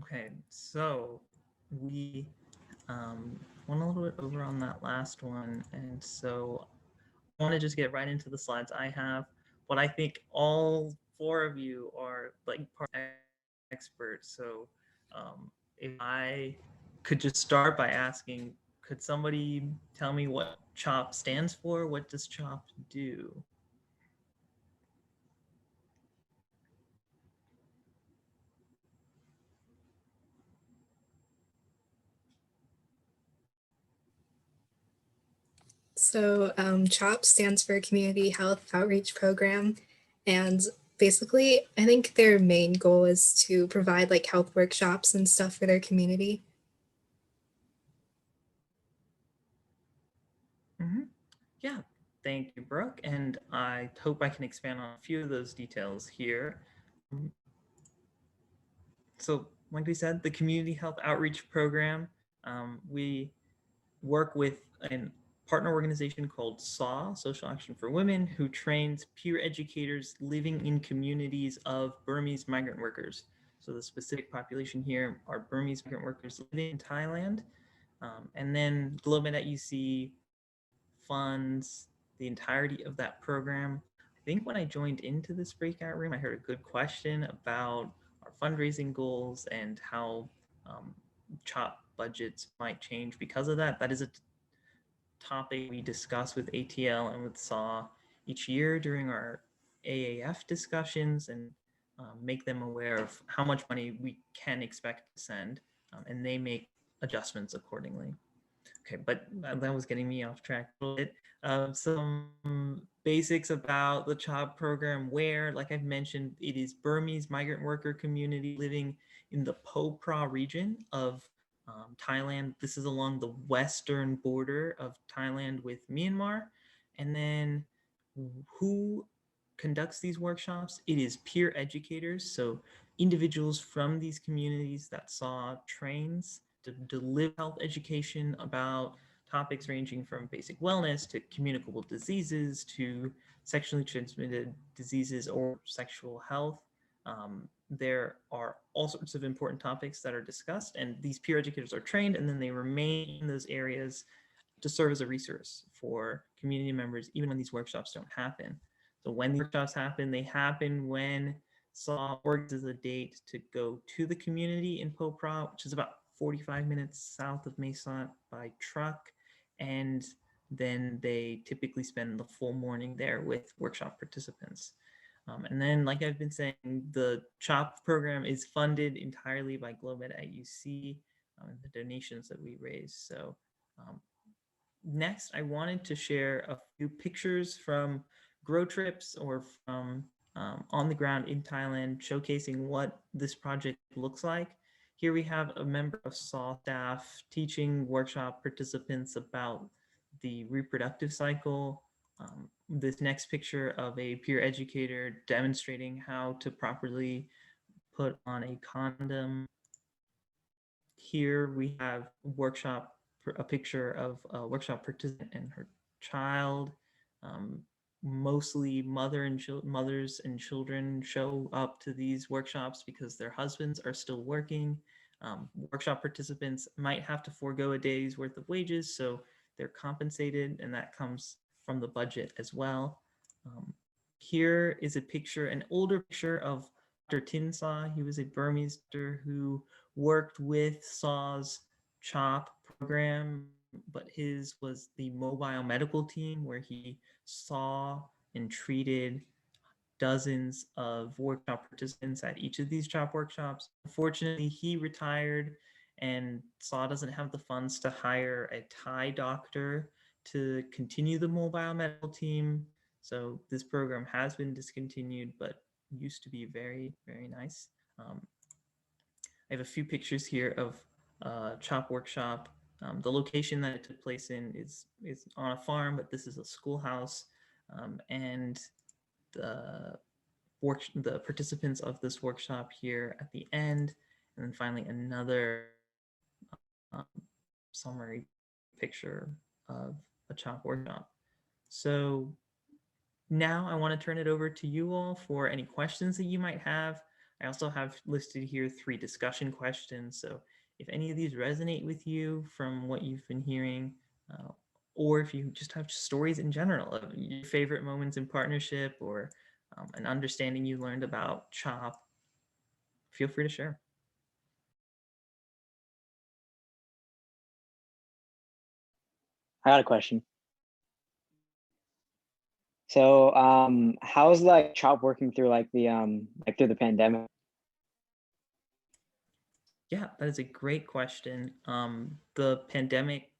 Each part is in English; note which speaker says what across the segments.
Speaker 1: Okay, so we went a little bit over on that last one, and so I want to just get right into the slides I have. But I think all four of you are like part experts, so if I could just start by asking, could somebody tell me what CHOP stands for? What does CHOP do?
Speaker 2: So, CHOP stands for Community Health Outreach Program. And basically, I think their main goal is to provide like health workshops and stuff for their community.
Speaker 1: Mm-hmm. Yeah, thank you, Brooke. And I hope I can expand on a few of those details here. So, like we said, the Community Health Outreach Program, we work with a partner organization called SAW, Social Action for Women, who trains peer educators living in communities of Burmese migrant workers. So the specific population here are Burmese migrant workers living in Thailand. And then GlobeEd at UC funds the entirety of that program. I think when I joined into this breakout room, I heard a good question about our fundraising goals and how CHOP budgets might change because of that. That is a topic we discuss with ATL and with SAW each year during our AAF discussions and make them aware of how much money we can expect to send, and they make adjustments accordingly. Okay, but that was getting me off track a little bit. Some basics about the CHOP program, where, like I've mentioned, it is Burmese migrant worker community living in the Popra region of Thailand. This is along the western border of Thailand with Myanmar. And then who conducts these workshops? It is peer educators, so individuals from these communities that SAW trains to deliver health education about topics ranging from basic wellness to communicable diseases to sexually transmitted diseases or sexual health. There are all sorts of important topics that are discussed, and these peer educators are trained and then they remain in those areas to serve as a resource for community members, even when these workshops don't happen. So when the workshops happen, they happen when SAW organizes a date to go to the community in Popra, which is about 45 minutes south of Mae Sot by truck. And then they typically spend the full morning there with workshop participants. And then, like I've been saying, the CHOP program is funded entirely by GlobeEd at UC and the donations that we raise. So um, next, I wanted to share a few pictures from Grow Trips or from on the ground in Thailand, showcasing what this project looks like. Here we have a member of SAW staff teaching workshop participants about the reproductive cycle. This next picture of a peer educator demonstrating how to properly put on a condom. Here we have a picture of a workshop participant and her child. Um, Mostly mothers and children show up to these workshops because their husbands are still working. Workshop participants might have to forego a day's worth of wages, so they're compensated, and that comes from the budget as well. Here is a picture, an older picture of Dr. Tinsaw. He was a Burmese doctor who worked with SAW's CHOP program, but his was the mobile medical team where he saw and treated dozens of workshop participants at each of these CHOP workshops. Unfortunately, he retired and SAW doesn't have the funds to hire a Thai doctor to continue the mobile medical team. So this program has been discontinued, but used to be very, very nice. I have a few pictures here of CHOP workshop. The location that it took place in is on a farm, but this is a schoolhouse, and the the participants of this workshop here at the end, and then finally another um, summary picture of a CHOP workshop. So now I want to turn it over to you all for any questions that you might have. I also have listed here 3 discussion questions. So if any of these resonate with you from what you've been hearing, or if you just have stories in general of your favorite moments in partnership or an understanding you learned about CHOP, feel free to share.
Speaker 3: I got a question. So, how's like CHOP working through like through the pandemic?
Speaker 1: Yeah, that is a great question. The pandemic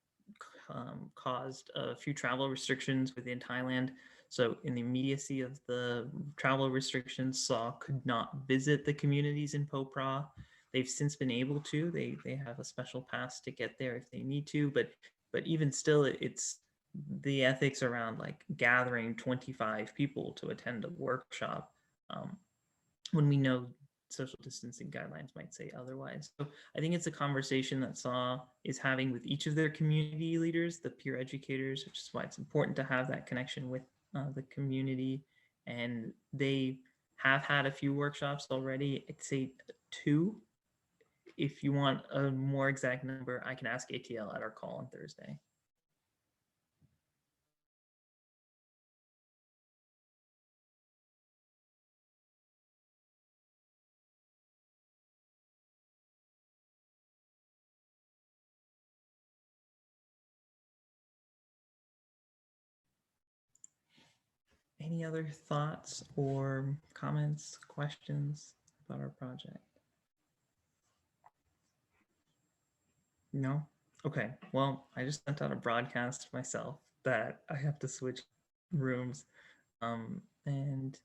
Speaker 1: caused a few travel restrictions within Thailand. So, in the immediacy of the travel restrictions, SAW could not visit the communities in Popra. They've since been able to. They have a special pass to get there if they need to, but even still, it's the ethics around like gathering 25 people to attend a workshop, when we know social distancing guidelines might say otherwise. So I think it's a conversation that SAW is having with each of their community leaders, the peer educators, which is why it's important to have that connection with the community. And they have had a few workshops already. I'd say 2. If you want a more exact number, I can ask ATL at our call on Thursday. Any other thoughts or comments, questions about our project? No? Okay. Well, I just sent out a broadcast myself that I have to switch rooms. And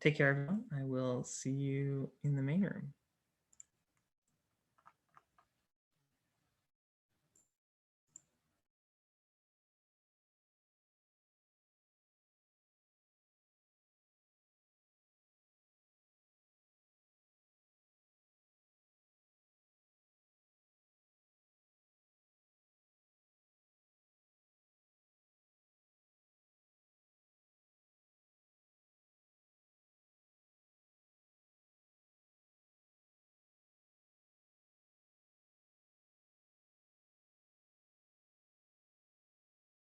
Speaker 1: take care, everyone. I will see you in the main room.